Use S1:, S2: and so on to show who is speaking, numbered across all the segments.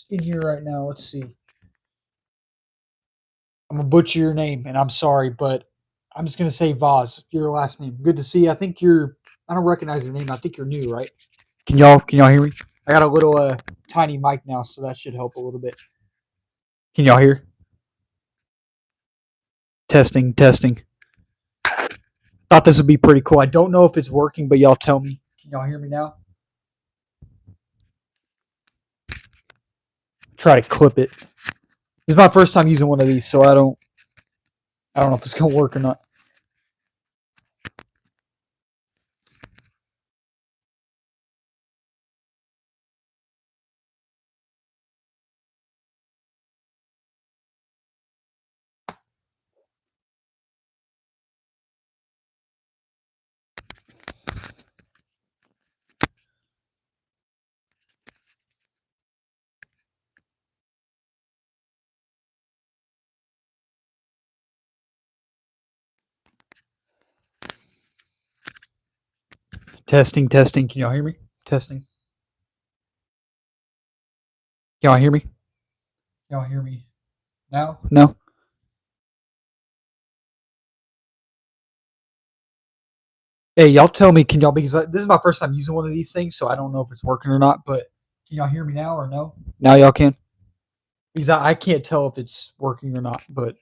S1: in here right now. Let's see. I'm gonna butcher your name, and I'm sorry, but I'm just gonna say Vaz. Your last name. Good to see you. I think you're. I don't recognize your name. I think you're new, right? Can y'all hear me? I got a little tiny mic now, so that should help a little bit. Can y'all hear? Testing, testing. Thought this would be pretty cool. I don't know if it's working, but y'all tell me. Can y'all hear me now? Try to clip it. This is my first time using one of these, so I don't know if it's gonna work or not. Testing, testing. Can y'all hear me? Testing. Can y'all hear me? Y'all hear me now? No. Hey, y'all tell me. Can y'all because this is my first time using one of these things, so I don't know if it's working or not. But can y'all hear me now or no? Now y'all can. Because I can't tell if it's working or not. But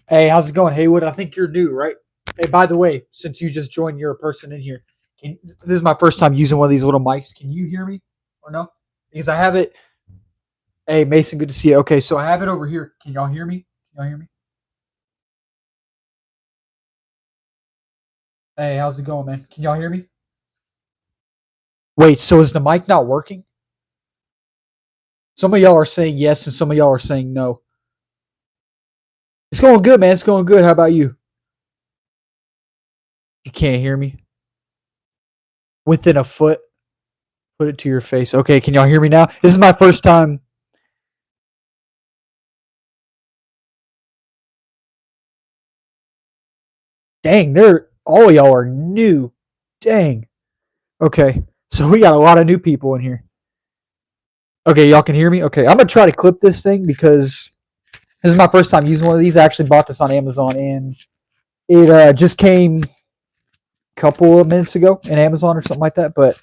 S1: hey, how's it going, Haywood? I think you're new, right? Hey, by the way, since you just joined, you're a person in here. This is my first time using one of these little mics. Can you hear me or no? Because I have it. Hey, Mason, good to see you. Okay, so I have it over here. Can y'all hear me? Can y'all hear me? Hey, how's it going, man? Can y'all hear me? Wait, so is the mic not working? Some of y'all are saying yes, and some of y'all are saying no. It's going good, man. It's going good. How about you? You can't hear me? Within a foot? Put it to your face. Okay, can y'all hear me now? This is my first time. Dang, they're all of y'all are new. Dang. Okay, so we got a lot of new people in here. Okay, y'all can hear me? Okay, I'm gonna try to clip this thing because this is my first time using one of these. I actually bought this on Amazon and it just came a couple of minutes ago in Amazon or something like that. But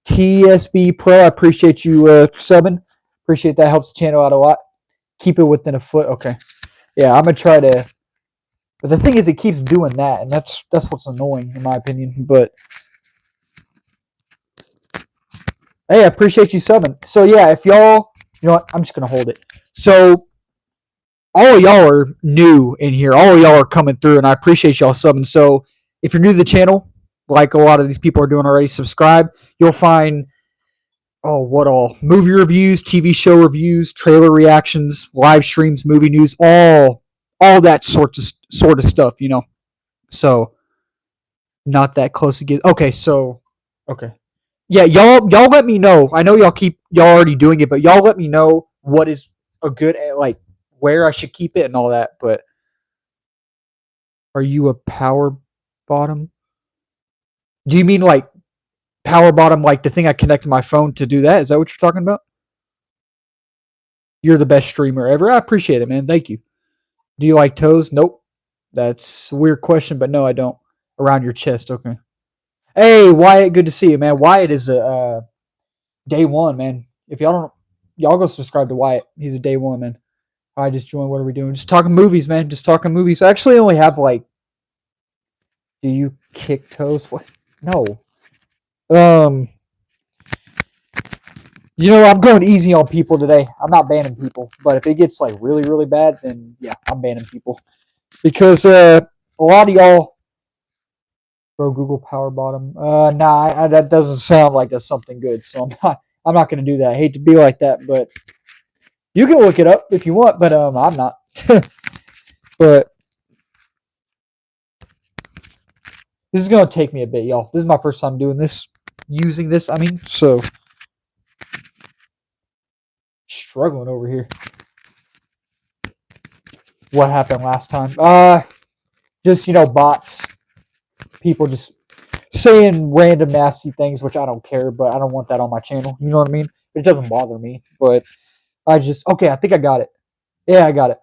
S1: TSB Pro, I appreciate you subbing. Appreciate that. Helps the channel out a lot. Keep it within a foot. Okay. Yeah, I'm gonna try to. But the thing is, it keeps doing that, and that's what's annoying in my opinion. But hey, I appreciate you subbing. So yeah, if y'all, you know what, I'm just gonna hold it. So all of y'all are new in here. All of y'all are coming through, and I appreciate y'all subbing. So if you're new to the channel, like a lot of these people are doing already, subscribe. You'll find what all movie reviews, TV show reviews, trailer reactions, live streams, movie news, all that sort of stuff. So not that close to get. Okay, so okay, yeah, y'all let me know. I know y'all already doing it, but y'all let me know what is a good like where I should keep it and all that. But are you a power bottom? Do you mean like Power bottom, like the thing I connect to my phone to do that. Is that what you're talking about? You're the best streamer ever. I appreciate it, man. Thank you. Do you like toes? Nope. That's a weird question, but no, I don't. Around your chest, okay. Hey, Wyatt, good to see you, man. Wyatt is a day one, man. If y'all don't, y'all go subscribe to Wyatt. He's a day one, man. I just joined. What are we doing? Just talking movies, man. Just talking movies. I actually only have like. Do you kick toes? What? No. Um. I'm going easy on people today. I'm not banning people, but if it gets like really, really bad, then yeah, I'm banning people because a lot of y'all. Bro, Google Power Bottom. Nah, that doesn't sound like that's something good. So I'm not. I'm not going to do that. I hate to be like that, but you can look it up if you want. But I'm not. But this is going to take me a bit, y'all. This is my first time doing this, using this. I mean, so struggling over here. What happened last time? Just bots. People just saying random nasty things, which I don't care, but I don't want that on my channel. You know what I mean? It doesn't bother me, but I think I got it. Yeah, I got it.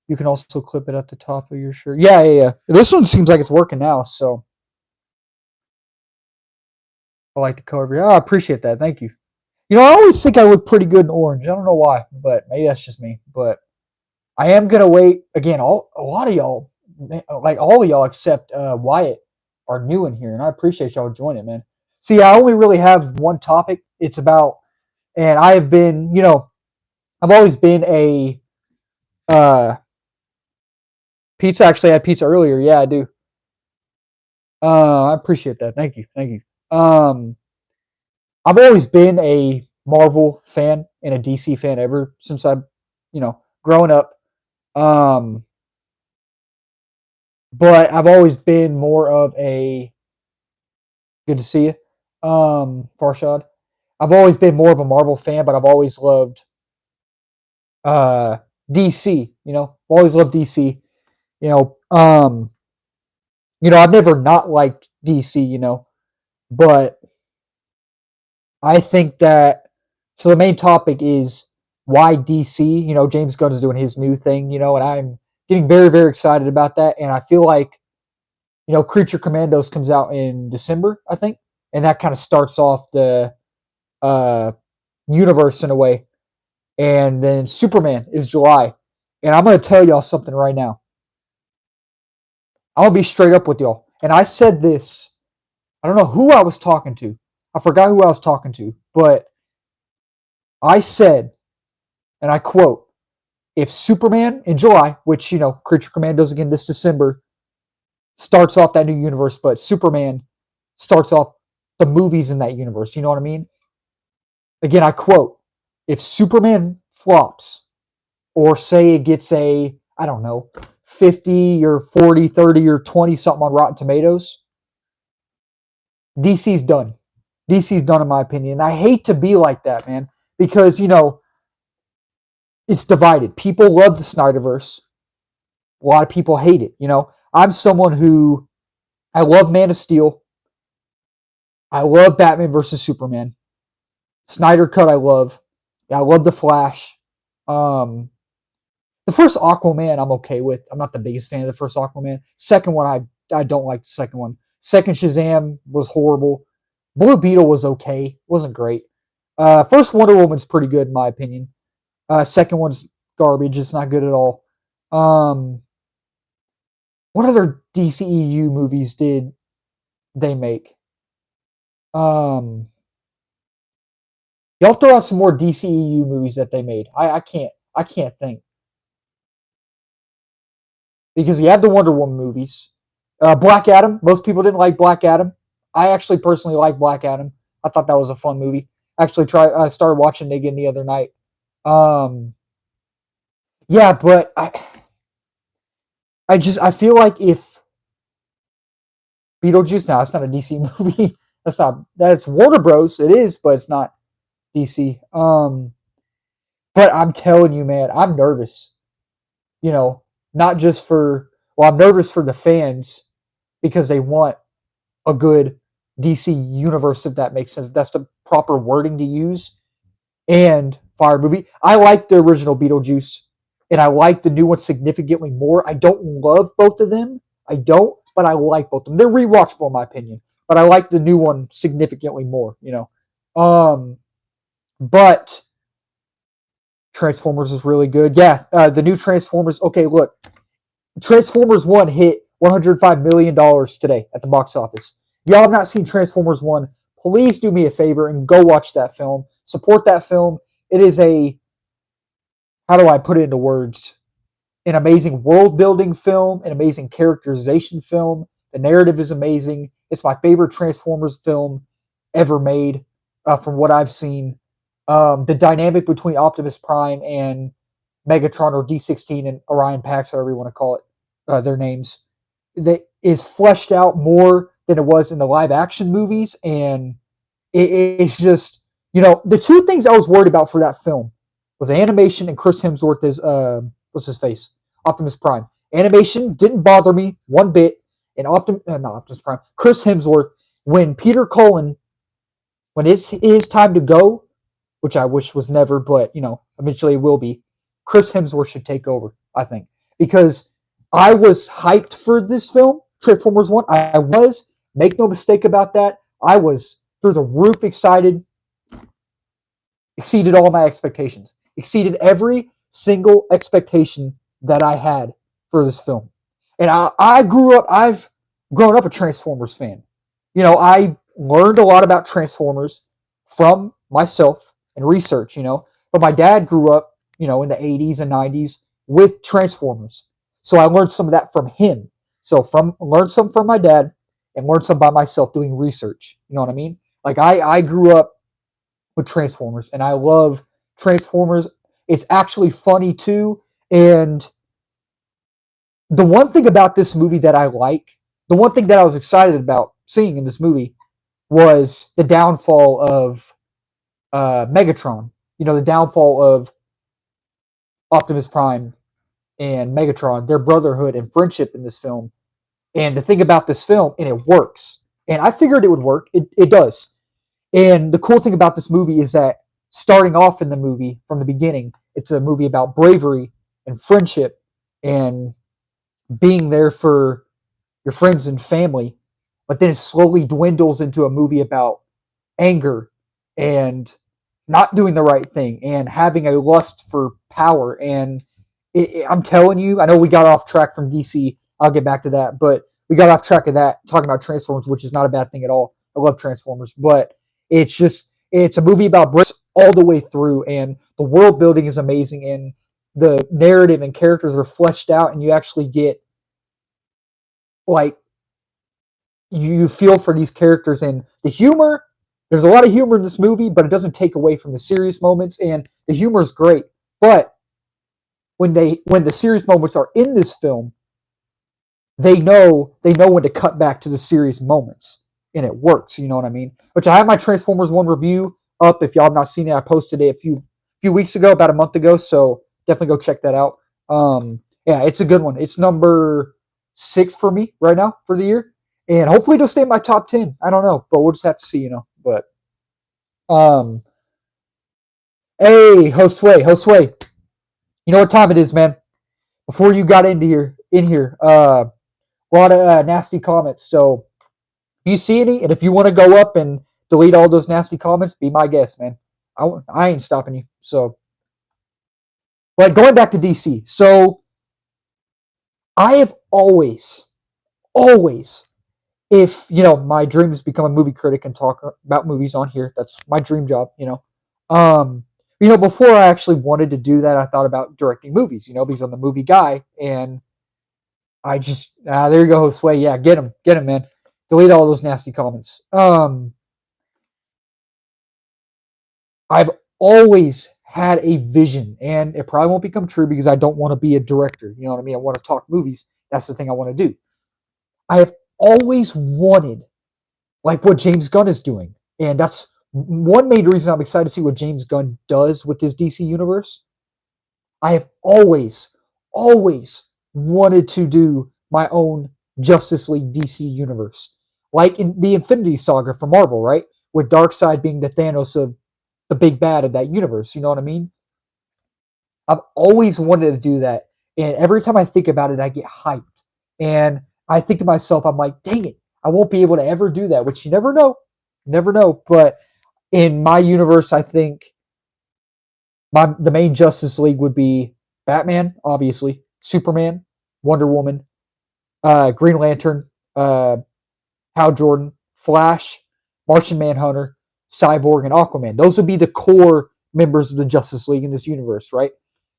S1: You can also clip it at the top of your shirt. Yeah. This one seems like it's working now, so I like the color. Oh, I appreciate that. Thank you. I always think I look pretty good in orange. I don't know why, but maybe that's just me. But I am gonna wait again. A lot of y'all, like all of y'all except Wyatt, are new in here, and I appreciate y'all joining, man. See, I only really have one topic. It's about, and I have been, I've always been a pizza. Actually, I had pizza earlier. Yeah, I do. I appreciate that. Thank you. I've always been a Marvel fan and a DC fan ever since I've, growing up. Um, but I've always been more of a good to see you, Farshad. I've always been more of a Marvel fan, but I've always loved uh DC. Always loved DC. You know, um, I've never not liked DC. But I think that so the main topic is why DC. James Gunn is doing his new thing. And I'm getting very very excited about that. And I feel like Creature Commandos comes out in December, I think, and that kind of starts off the uh, universe in a way. And then Superman is July, and I'm gonna tell y'all something right now. I'm gonna be straight up with y'all, and I said this. I don't know who I was talking to. I forgot who I was talking to, but I said, and I quote, if Superman in July, which Creature Commandos again this December, starts off that new universe, but Superman starts off the movies in that universe. You know what I mean? Again, I quote, if Superman flops, or say it gets I don't know, 50 or 40, 30 or 20 something on Rotten Tomatoes, DC's done. DC's done, in my opinion. I hate to be like that, man, because, it's divided. People love the Snyderverse. A lot of people hate it. I'm someone who, I love Man of Steel. I love Batman versus Superman. Snyder Cut, I love. Yeah, I love The Flash. The first Aquaman, I'm okay with. I'm not the biggest fan of the first Aquaman. Second one, I don't like the second one. Second Shazam was horrible. Blue Beetle was okay. Wasn't great. First Wonder Woman's pretty good in my opinion. Second one's garbage. It's not good at all. What other DCEU movies did they make? Y'all throw out some more DCEU movies that they made. I can't think. Because you have the Wonder Woman movies. Black Adam. Most people didn't like Black Adam. I actually personally like Black Adam. I thought that was a fun movie. Actually, I started watching it again the other night. Yeah, but I feel like if Beetlejuice, now it's not a DC movie. That's Warner Bros. It is, but it's not DC. But I'm telling you, man, I'm nervous. Not just I'm nervous for the fans because they want a good DC universe, if that makes sense. If that's the proper wording to use. And Fire movie. I like the original Beetlejuice, and I like the new one significantly more. I don't love both of them. I don't, but I like both of them. They're rewatchable in my opinion, but I like the new one significantly more. But Transformers is really good. Yeah, the new Transformers. Okay, look, Transformers 1 hit $105 million today at the box office. If y'all have not seen Transformers 1, please do me a favor and go watch that film. Support that film. It is how do I put it into words? An amazing world building film, an amazing characterization film. The narrative is amazing. It's my favorite Transformers film ever made from what I've seen. The dynamic between Optimus Prime and Megatron or D16 and Orion Pax, however you want to call it, their names, that is fleshed out more than it was in the live action movies. And it's just, the two things I was worried about for that film was animation and Chris Hemsworth as, what's his face? Optimus Prime. Animation didn't bother me one bit. And not Optimus Prime, Chris Hemsworth, when Peter Cullen, when it's his time to go, which I wish was never, but eventually it will be. Chris Hemsworth should take over, I think, because I was hyped for this film, Transformers 1. I was, make no mistake about that. I was through the roof excited, exceeded all my expectations, exceeded every single expectation that I had for this film. And I've grown up a Transformers fan. I learned a lot about Transformers from myself and research, but my dad grew up, in the 80s and 90s with Transformers. So I learned some of that from him. So learned some from my dad and learned some by myself doing research. You know what I mean? Like I grew up with Transformers and I love Transformers. It's actually funny too. And the one thing about this movie that I like, the one thing that I was excited about seeing in this movie was the downfall of Megatron. The downfall of Optimus Prime and Megatron, their brotherhood and friendship in this film. And the thing about this film, and it works. And I figured it would work. It does. And the cool thing about this movie is that starting off in the movie from the beginning, it's a movie about bravery and friendship and being there for your friends and family. But then it slowly dwindles into a movie about anger and not doing the right thing and having a lust for power. And I'm telling you, I know we got off track from DC. I'll get back to that, but we got off track of that talking about Transformers, which is not a bad thing at all. I love Transformers, but it's a movie about Brits all the way through, and the world building is amazing, and the narrative and characters are fleshed out, and you actually get like you feel for these characters and the humor. There's a lot of humor in this movie, but it doesn't take away from the serious moments, and the humor is great. But when the serious moments are in this film, they know when to cut back to the serious moments, and it works. You know what I mean? Which I have my Transformers 1 review up. If y'all have not seen it, I posted it a few weeks ago, about a month ago. So definitely go check that out. Yeah, it's a good one. It's number 6 for me right now for the year, and hopefully it'll stay in my top 10. I don't know, but we'll just have to see. But hey, Josue, you know what time it is, man? Before you got in here, a lot of nasty comments. So if you see any, and if you want to go up and delete all those nasty comments, be my guest, man. I ain't stopping you. So, but going back to DC. So I have always, if my dream is become a movie critic and talk about movies on here. That's my dream job. Before I actually wanted to do that, I thought about directing movies. Because I'm the movie guy, and I just there you go, Josue. Yeah, get him, man. Delete all those nasty comments. I've always had a vision, and it probably won't become true because I don't want to be a director. You know what I mean? I want to talk movies. That's the thing I want to do. I have always wanted, like what James Gunn is doing, and that's one main reason I'm excited to see what James Gunn does with his DC universe. I have always wanted to do my own Justice League DC universe. like in the Infinity Saga for Marvel, right? With Darkseid being the Thanos of the big bad of that universe. You know what I mean? I've always wanted to do that, and every time I think about it, I get hyped. And I think to myself, I'm like, dang it, I won't be able to ever do that. Which you never know. But in my universe, I think the main Justice League would be Batman, obviously, Superman, Wonder Woman, Green Lantern, Hal Jordan, Flash, Martian Manhunter, Cyborg, and Aquaman. Those would be the core members of the Justice League in this universe, right?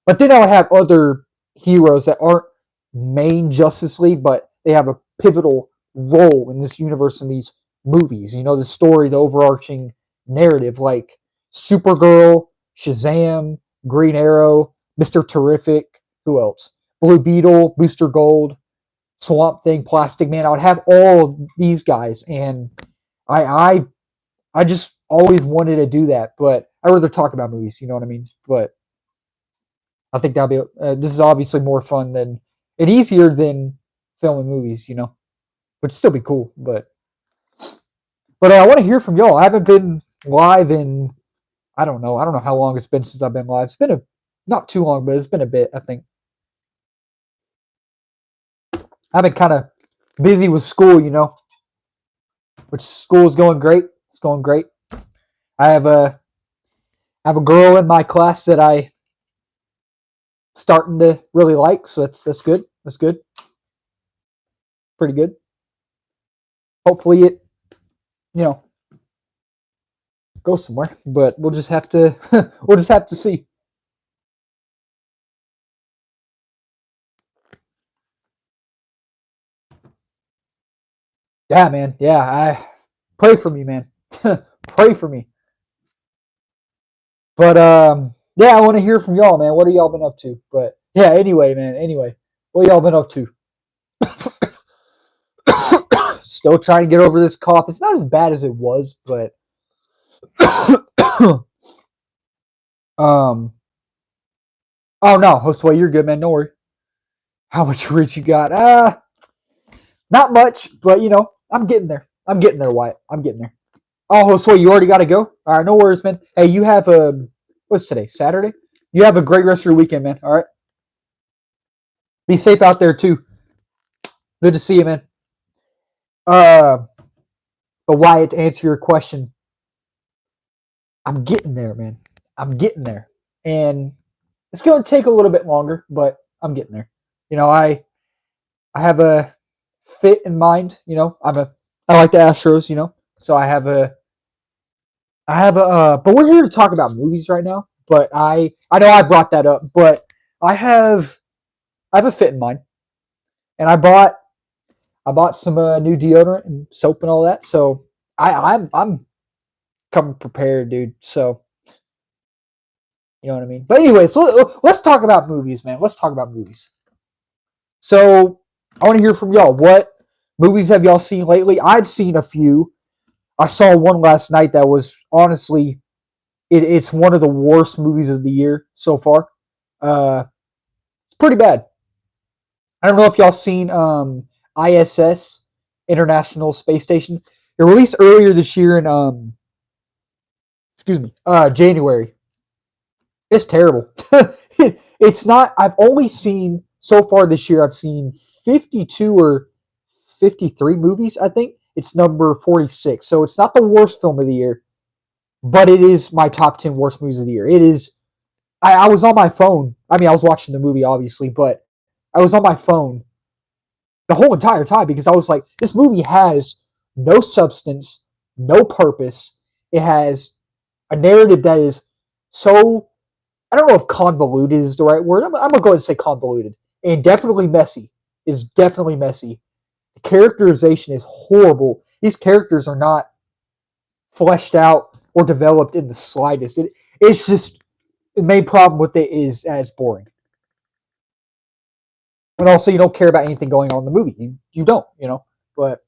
S1: But then I would have other heroes that aren't main Justice League, but they have a pivotal role in this universe in these movies. You know, the story, the overarching narrative, like Supergirl, Shazam, Green Arrow, Mr. Terrific, who else? Blue Beetle, Booster Gold, Swamp Thing, Plastic Man. I would have all these guys, and I I I just always wanted to do that, but I rather talk about movies. You know what I mean? But I think that'll be. This is obviously more fun than and easier than filming movies. You know, would still be cool, but I want to hear from y'all. I haven't been live in I don't know. I don't know how long it's been since I've been live. It's been a not too long, but it's been a bit. I think I've been kind of busy with school. You know, which school is going great. It's going great. I have a girl in my class that I starting to really like, so that's good. That's good. Pretty good. Hopefully it, you know, goes somewhere, but we'll just have to we'll just have to see. Yeah, man. Yeah, I pray for me, man. Pray for me. But yeah, I want to hear from y'all, man. What have y'all been up to? But yeah, anyway, man. Anyway, what y'all been up to? Still trying to get over this cough. It's not as bad as it was, but um. Oh no, Josue, you're good, man. Don't worry. How much roots you got? Not much, but you know, I'm getting there. I'm getting there, Wyatt. I'm getting there. Oh, Josue, you already got to go. All right, no worries, man. Hey, you have a what's today? Saturday. You have a great rest of your weekend, man. All right. Be safe out there too. Good to see you, man. Uh, but Wyatt, to answer your question, I'm getting there, man. I'm getting there, and it's going to take a little bit longer, but I'm getting there. You know, I have a fit in mind. You know, I like the Astros. You know, so but we're here to talk about movies right now. But I know I brought that up, but I have I have a fit in mind, and I bought some new deodorant and soap and all that. So I'm coming prepared, dude. So you know what I mean. But anyways, let's talk about movies, man. Let's talk about movies. So I want to hear from y'all. What movies have y'all seen lately? I've seen a few. I saw one last night that was honestly, it's one of the worst movies of the year so far. It's pretty bad. I don't know if y'all seen ISS, International Space Station. It released earlier this year in excuse me, January. It's terrible. It's not. I've only seen so far this year. I've seen 52 or 53 movies. I think it's number 46. So it's not the worst film of the year, but it is my top 10 worst movies of the year. It is. I was on my phone. I mean, I was watching the movie obviously, but I was on my phone the whole entire time because I was like, this movie has no substance, no purpose. It has a narrative that is so I don't know if convoluted is the right word. I'm gonna go ahead and say convoluted and definitely messy. Is definitely messy. The characterization is horrible. These characters are not fleshed out or developed in the slightest. It's just the main problem with it is that it's boring. And also, you don't care about anything going on in the movie. You don't, you know. But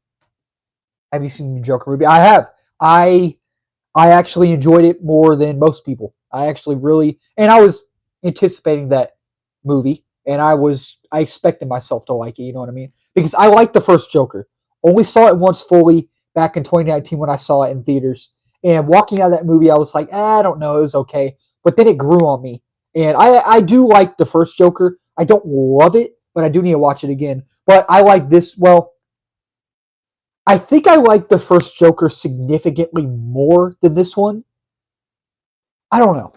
S1: have you seen the Joker movie? I have. I actually enjoyed it more than most people. I actually really, and I was anticipating that movie, and I expected myself to like it. You know what I mean? Because I liked the first Joker. Only saw it once fully, back in 2019 when I saw it in theaters. And walking out of that movie, I was like, I don't know, it was okay. But then it grew on me. And I do like the first Joker. I don't love it, but I do need to watch it again. But I like this. Well, I think I like the first Joker significantly more than this one. I don't know.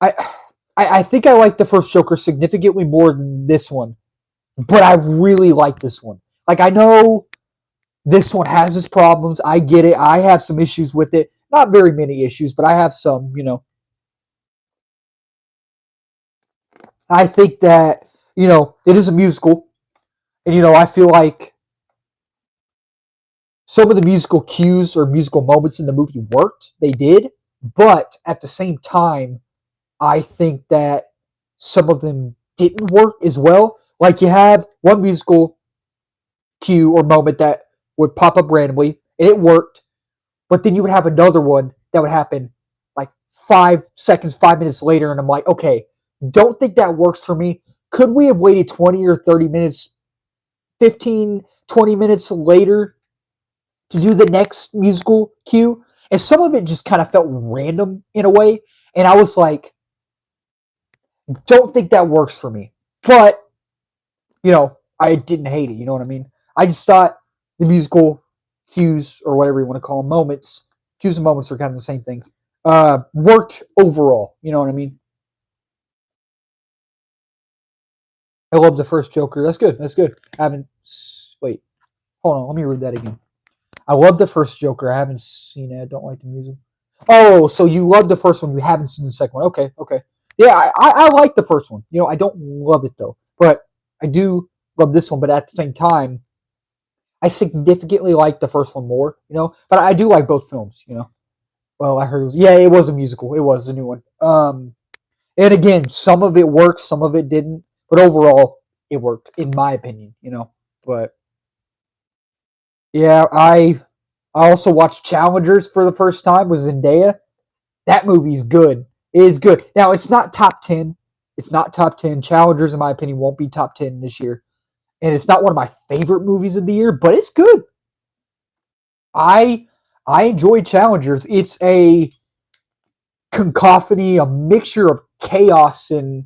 S1: I I think I like the first Joker significantly more than this one, but I really like this one. Like I know this one has its problems. I get it. I have some issues with it. Not very many issues, but I have some. I think that it is a musical, and I feel like some of the musical cues or musical moments in the movie worked. They did, but at the same time, I think that some of them didn't work as well. Like you have one musical cue or moment that would pop up randomly and it worked, but then you would have another one that would happen like 5 seconds, 5 minutes later, and I'm like, okay, don't think that works for me. Could we have waited 20 or 30 minutes, 15, 20 minutes later to do the next musical cue? And some of it just kind of felt random in a way. And I was like, don't think that works for me. But, I didn't hate it. You know what I mean? I just thought the musical cues, or whatever you want to call them, moments, cues and moments are kind of the same thing, worked overall. You know what I mean? I love the first Joker. That's good. That's good. I haven't. Wait. Hold on. Let me read that again. I love the first Joker. I haven't seen it. I don't like the music. Oh, so you love the first one. You haven't seen the second one. Okay. Okay. Yeah, I like the first one. I don't love it though, but I do love this one. But at the same time, I significantly like the first one more. But I do like both films. Well, I heard it was a musical. It was a new one. And again, some of it worked, some of it didn't, but overall, it worked in my opinion. But yeah, I also watched Challengers for the first time with Zendaya. That movie's good. It is good. Now it's not top 10. It's not top 10. Challengers, in my opinion, won't be top 10 this year, and it's not one of my favorite movies of the year, but it's good. I I enjoy Challengers. It's a cacophony, a mixture of chaos and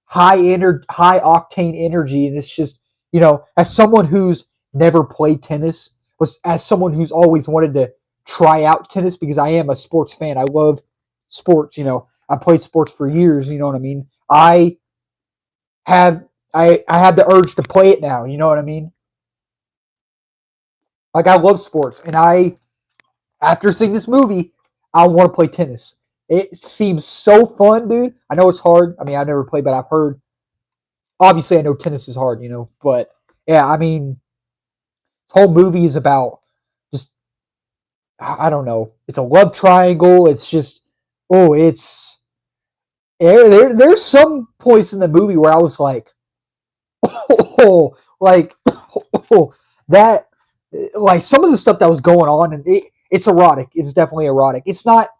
S1: high octane energy, and it's just as someone who's never played tennis, was as someone who's always wanted to try out tennis because I am a sports fan. I love sports. I played sports for years. You know what I mean. Have I have the urge to play it now. You know what I mean. Like I love sports, and after seeing this movie, I want to play tennis. It seems so fun, dude. I know it's hard. I mean, I've never played, but I've heard. Obviously, I know tennis is hard, but yeah, I mean, this whole movie is about just I don't know. It's a love triangle. It's just it's there's some points in the movie where I was like, oh, like that, like some of the stuff that was going on, and it's erotic. It's definitely erotic. It's not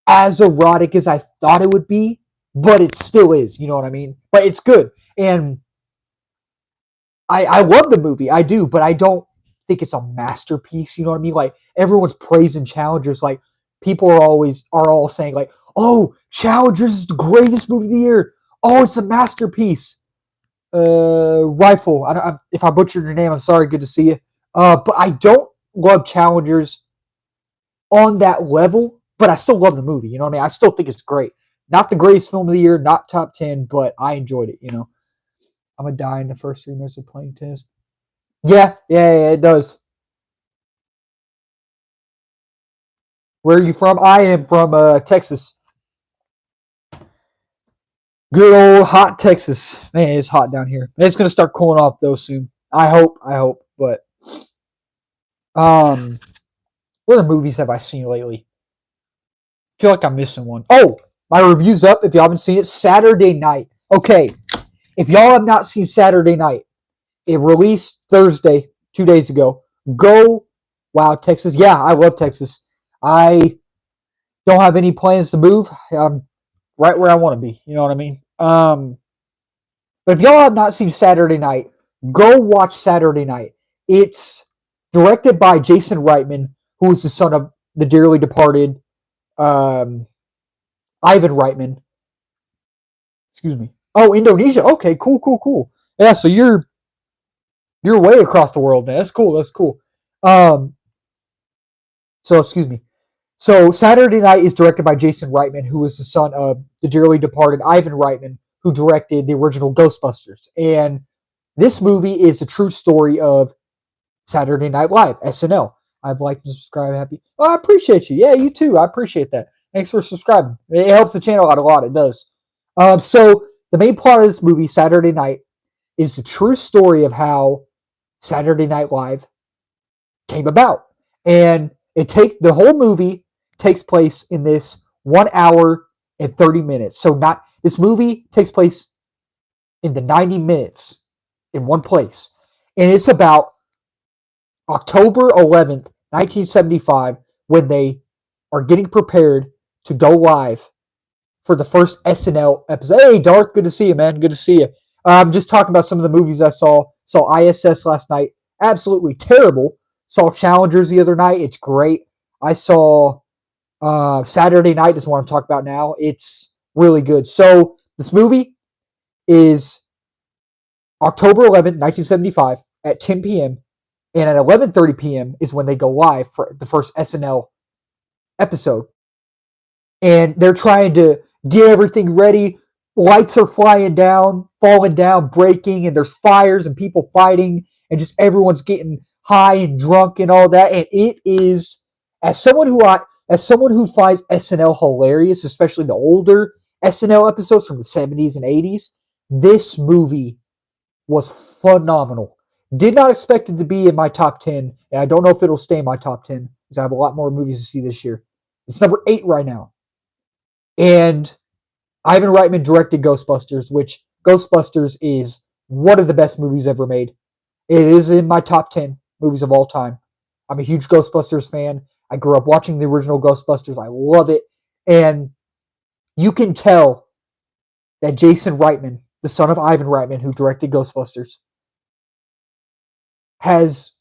S1: as erotic as I thought it would be, but it still is. You know what I mean? But it's good, and I love the movie. I do, but I don't think it's a masterpiece. You know what I mean? Like everyone's praising Challengers. Like people are all saying like, "Oh, Challengers is the greatest movie of the year. Oh, it's a masterpiece." Rifle. If I butchered your name, I'm sorry. Good to see you. But I don't love Challengers on that level. But I still love the movie. You know what I mean? I still think it's great. Not the greatest film of the year, not top 10, but I enjoyed it. I'm gonna die in the first 3 minutes of playing tennis. Yeah, yeah, yeah, it does. Where are you from? I am from Texas. Good old hot Texas. Man, it's hot down here. It's gonna start cooling off though soon. I hope. I hope. But um, what other movies have I seen lately? I feel like I'm missing one. Oh, my review's up. If you haven't seen it, Saturday Night. Okay, if y'all have not seen Saturday Night, it released Thursday, 2 days ago. Go, wow, Texas. Yeah, I love Texas. I don't have any plans to move. I'm right where I want to be. You know what I mean? But if y'all have not seen Saturday Night, Go watch Saturday Night. It's directed by Jason Reitman, who is the son of the dearly departed um, Ivan Reitman. Excuse me. Oh, Indonesia. Okay, cool, cool, cool. Yeah, so you're way across the world, man. That's cool. That's cool. Um, so excuse me. So Saturday Night is directed by Jason Reitman, who is the son of the dearly departed Ivan Reitman, who directed the original Ghostbusters. And this movie is a true story of Saturday Night Live, SNL. I've liked and subscribed. Happy. Oh, I appreciate you. Yeah, you too. I appreciate that. Thanks for subscribing. It helps the channel out a lot. It does. So the main plot of this movie, Saturday Night, is the true story of how Saturday Night Live came about, and the whole movie takes place in this 1 hour and 30 minutes. So not this movie takes place in the 90 minutes in one place, and it's about October 11th, 1975, when they are getting prepared to go live for the first SNL episode. Hey, Darth, good to see you, man. Good to see you. I'm just talking about some of the movies I saw. Saw ISS last night. Absolutely terrible. Saw Challengers the other night. It's great. I saw Saturday Night is what I'm talking about now. It's really good. So this movie is October 11th, 1975 at 10 p.m. And at 11:30 p.m. is when they go live for the first SNL episode. And they're trying to get everything ready. Lights are flying down, falling down, breaking, and there's fires and people fighting, and just everyone's getting high and drunk and all that. And it is, as someone who finds SNL hilarious, especially the older SNL episodes from the 70s and 80s, this movie was phenomenal. Did not expect it to be in my top 10, and I don't know if it'll stay in my top 10 because I have a lot more movies to see this year. It's number 8 right now. And Ivan Reitman directed Ghostbusters, which Ghostbusters is one of the best movies ever made. It is in my top 10 movies of all time. I'm a huge Ghostbusters fan. I grew up watching the original Ghostbusters. I love it. And you can tell that Jason Reitman, the son of Ivan Reitman, who directed Ghostbusters, has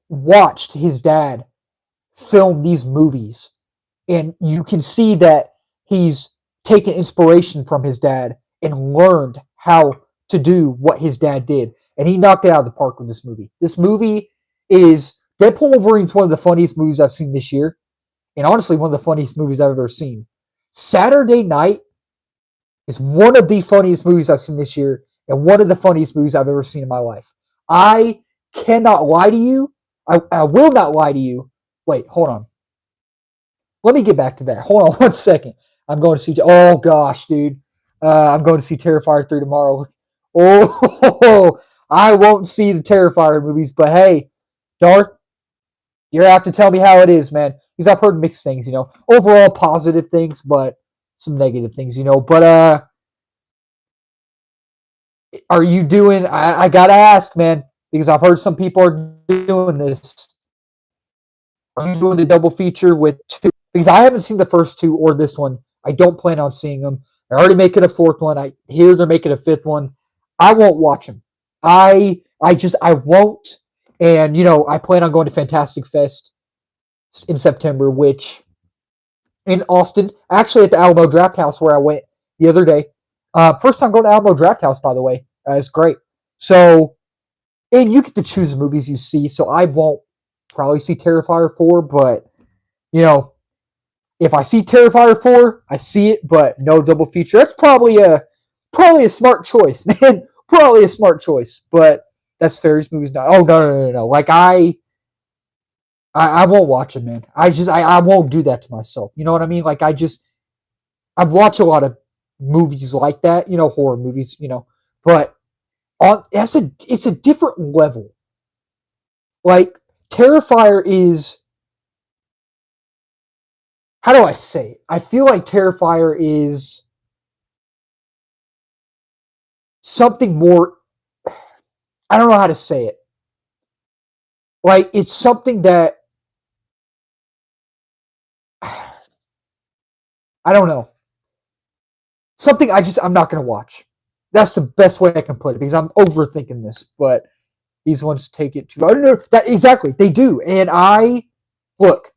S1: watched his dad film these movies. And you can see that he's taken inspiration from his dad and learned how to do what his dad did. And he knocked it out of the park with this movie. This movie is Deadpool Wolverine's one of the funniest movies I've seen this year. And honestly, one of the funniest movies I've ever seen. Saturday Night is one of the funniest movies I've seen this year and one of the funniest movies I've ever seen in my life. I cannot lie to you. I will not lie to you. Wait, hold on. Let me get back to that. Hold on 1 second. I'm going to see. Oh gosh, dude. I'm going to see Terrifier 3 tomorrow. Oh, I won't see the Terrifier movies, but hey, Darth, you're gonna have to tell me how it is, man. Because I've heard mixed things, overall positive things, but some negative things, But are you doing? I gotta ask, man, because I've heard some people are doing this. Are you doing the double feature with two? Because I haven't seen the first two or this one. I don't plan on seeing them. They're already making a fourth one. I hear they're making a fifth one. I won't watch them. I won't. And I plan on going to Fantastic Fest in September, which in Austin, actually at the Alamo Draft House where I went the other day. First time going to Alamo Draft House, by the way. It's great. So, and you get to choose movies you see. So I won't probably see Terrifier 4, but if I see Terrifier 4, I see it, but no double feature. That's probably a smart choice, man. Probably a smart choice, but that's fair. This movie's not. Oh no. Like I won't watch it, man. I won't do that to myself. You know what I mean? Like I've watched a lot of movies like that, horror movies, but it's a different level. Like Terrifier is, how do I say it? I feel like Terrifier is something more, I don't know how to say it. Like it's something that I don't know. Something I'm not going to watch. That's the best way I can put it because I'm overthinking this, but these ones take it too. I don't know that exactly they do, and I look.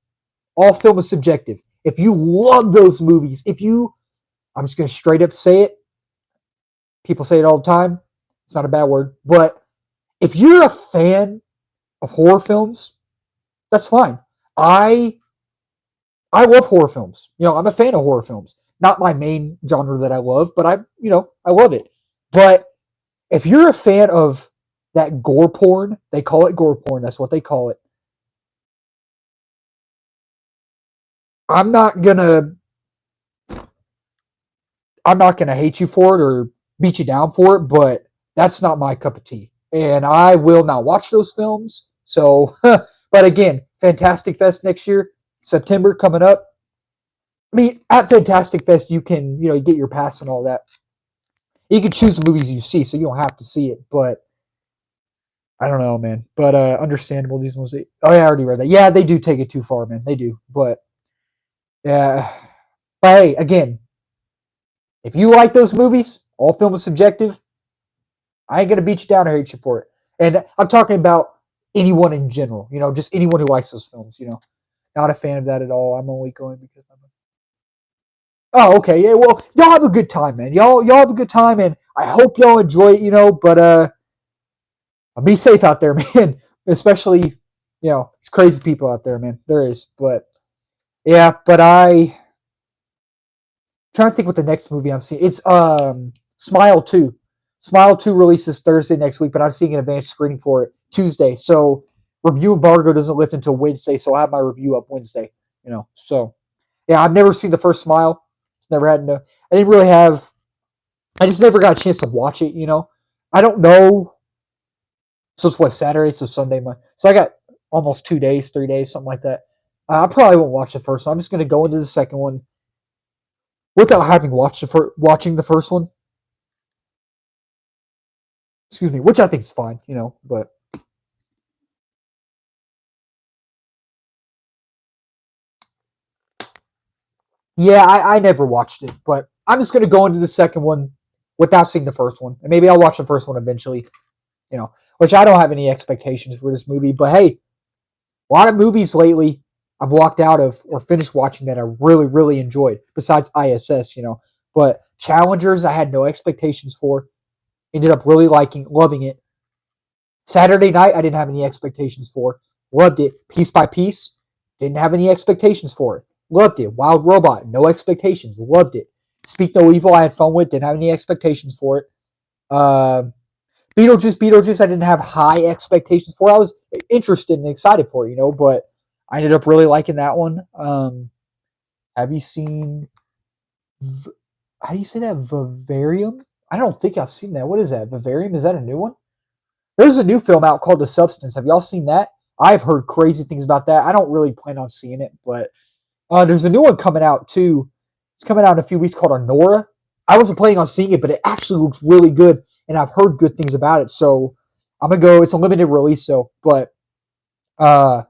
S1: All film is subjective. If you love those movies, I'm just gonna straight up say it. People say it all the time. It's not a bad word, but if you're a fan of horror films, that's fine. I I love horror films. I'm a fan of horror films. Not my main genre that I love, but I love it. But if you're a fan of that gore porn, they call it gore porn. That's what they call it. I'm not gonna I'm not gonna hate you for it or beat you down for it, but that's not my cup of tea, and I will not watch those films. So, but again, Fantastic Fest next year, September coming up. I mean, at Fantastic Fest, you can get your pass and all that. You can choose the movies you see, so you don't have to see it. But I don't know, man. But understandable. These ones. Oh, yeah, I already read that. Yeah, they do take it too far, man. They do. But yeah. But hey, again, if you like those movies, all film is subjective. I ain't gonna beat you down or hate you for it. And I'm talking about anyone in general. Just anyone who likes those films. Not a fan of that at all. I'm only going because I'm. Oh, okay. Yeah. Well, y'all have a good time, man. Y'all have a good time, and I hope y'all enjoy it. But be safe out there, man. Especially, it's crazy people out there, man. There is, but yeah. But trying to think what the next movie I'm seeing. It's Smile 2. Smile 2 releases Thursday next week, but I'm seeing an advanced screening for it Tuesday. So review embargo doesn't lift until Wednesday, so I'll have my review up Wednesday. So yeah, I've never seen the first Smile. Never had no. I didn't really have. I just never got a chance to watch it. I don't know. So it's what Saturday, so Sunday. So I got almost 2 days, 3 days, something like that. I probably won't watch the first one. I'm just gonna go into the second one without having watching the first one. Excuse me, which I think is fine. But yeah, I never watched it, but I'm just gonna go into the second one without seeing the first one, and maybe I'll watch the first one eventually. Which I don't have any expectations for this movie, but hey, a lot of movies lately I've walked out of or finished watching that I really, really enjoyed, besides ISS. But Challengers, I had no expectations for. Ended up really loving it. Saturday Night, I didn't have any expectations for. Loved it. Piece by Piece, didn't have any expectations for it. Loved it. Wild Robot, no expectations. Loved it. Speak No Evil, I had fun with. Didn't have any expectations for it. Uh, Beetlejuice, I didn't have high expectations for. I was interested and excited for but I ended up really liking that one. Have you seen? How do you say that? Vivarium? I don't think I've seen that. What is that? Vivarium? Is that a new one? There's a new film out called The Substance. Have y'all seen that? I've heard crazy things about that. I don't really plan on seeing it, but there's a new one coming out too. It's coming out in a few weeks called Honora. I wasn't planning on seeing it, but it actually looks really good, and I've heard good things about it. So I'm gonna go. It's a limited release, but uh,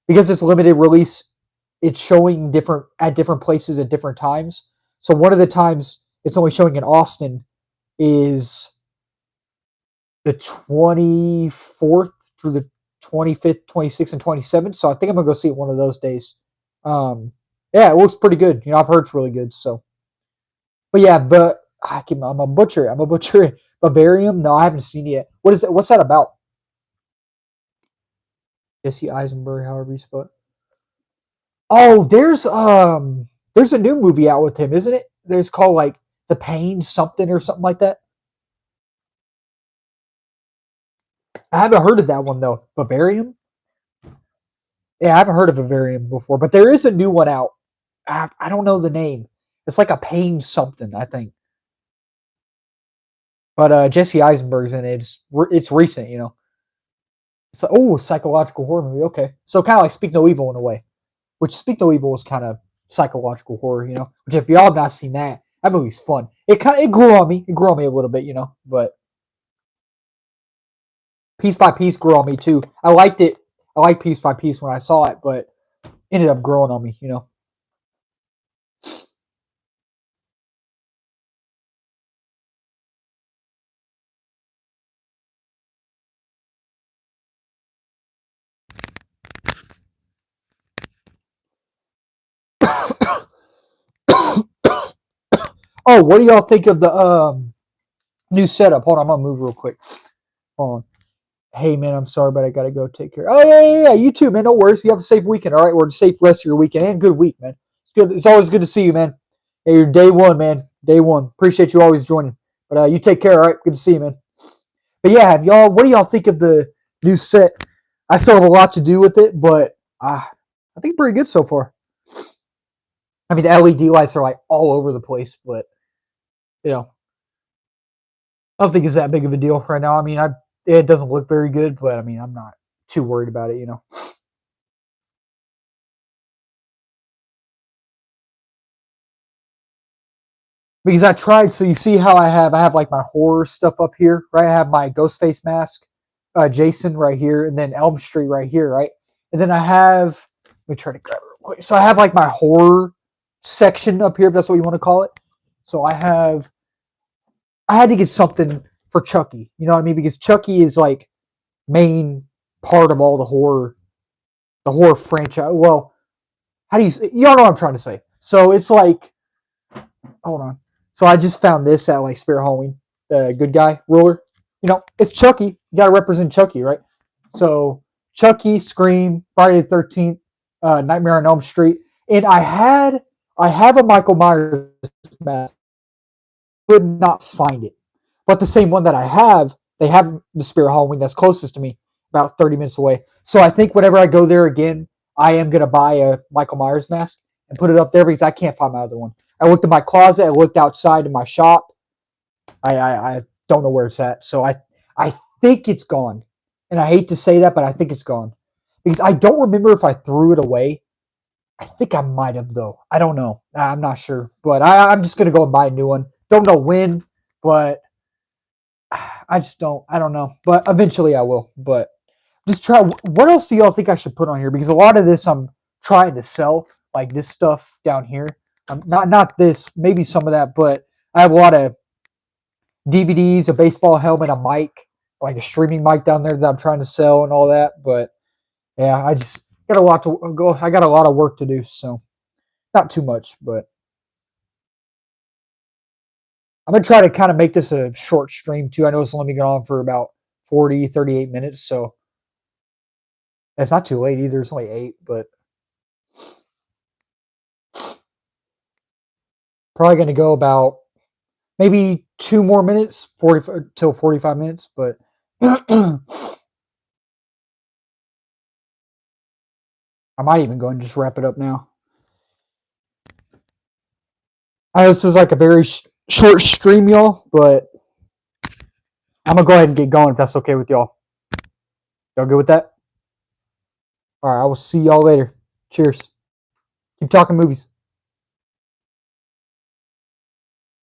S1: because it's a limited release, it's showing different places at different times. So one of the times it's only showing in Austin is the 24th through the 25th, 26th, and 27th. So I think I'm gonna go see it one of those days. Um, yeah, it looks pretty good. I've heard it's really good. So, but yeah, I'm a butcher. I'm a butcher. Bavarium? No, I haven't seen it yet. What is it? What's that about? Jesse Eisenberg, however you spell it. Oh, there's a new movie out with him, isn't it? There's called like The Pain something or something like that. I haven't heard of that one though. Bavarium? Yeah, I haven't heard of Vivarium before, but there is a new one out. I don't know the name. It's like a pain something, I think. But Jesse Eisenberg's in it. It's recent. It's like, oh, psychological horror movie. Okay, so kind of like Speak No Evil in a way, which Speak No Evil is kind of psychological horror. Which if y'all have not seen that, that movie's fun. It grew on me. It grew on me a little bit. But Piece by Piece grew on me too. I liked it. I liked Piece by Piece when I saw it, but ended up growing on me. Oh, what do y'all think of the new setup? Hold on, I'm gonna move real quick. Hold on. Hey man, I'm sorry, but I gotta go take care. Oh yeah. You too, man. No worries. You have a safe weekend. All right, or a safe rest of your weekend and good week, man. It's good. It's always good to see you, man. Hey, you're day one, man. Day one. Appreciate you always joining. But you take care. All right. Good to see you, man. But yeah, have y'all? What do y'all think of the new set? I still have a lot to do with it, but I think pretty good so far. I mean, the LED lights are like all over the place, but you know, I don't think it's that big of a deal right now. I mean, it doesn't look very good, but I mean, I'm not too worried about it, you know. Because I tried. So you see how I have like my horror stuff up here, right? I have my Ghostface mask, Jason right here, and then Elm Street right here, right? And then I have. Let me try to grab it real quick. So I have like my horror section up here, if that's what you want to call it. So I had to get something for Chucky. You know what I mean? Because Chucky is like main part of all the horror franchise. Well, how do y'all know what I'm trying to say? So it's like, hold on. So I just found this at like Spirit Halloween, the good guy ruler. You know, it's Chucky. You gotta represent Chucky, right? So Chucky, Scream, Friday the 13th, Nightmare on Elm Street, and I have a Michael Myers mask. Could not find it, but the same one that I have, they have the Spirit Halloween that's closest to me, about 30 minutes away. So I think whenever I go there again, I am gonna buy a Michael Myers mask and put it up there because I can't find my other one. I looked in my closet. I looked outside in my shop. I don't know where it's at. So I think it's gone, and I hate to say that, but I think it's gone because I don't remember if I threw it away. I think I might have though. I don't know. I'm not sure, but I'm just gonna go and buy a new one. Don't know when, but I just don't. I don't know, but eventually I will. But just try. What else do y'all think I should put on here? Because a lot of this I'm trying to sell, like this stuff down here. Not this, maybe some of that, but I have a lot of DVDs, a baseball helmet, a mic, like a streaming mic down there that I'm trying to sell and all that. But yeah, I just got a lot to go. I got a lot of work to do, so not too much, but I'm gonna try to kind of make this a short stream too. I know it's only been on for about 40, 38 minutes, so it's not too late either. It's only 8, but probably going to go about maybe 2 more minutes, 40 till 45 minutes. But I might even go and just wrap it up now. This is like a very short stream, y'all, but I'm going to go ahead and get going if that's okay with y'all. Y'all good with that? All right, I will see y'all later. Cheers. Keep talking movies.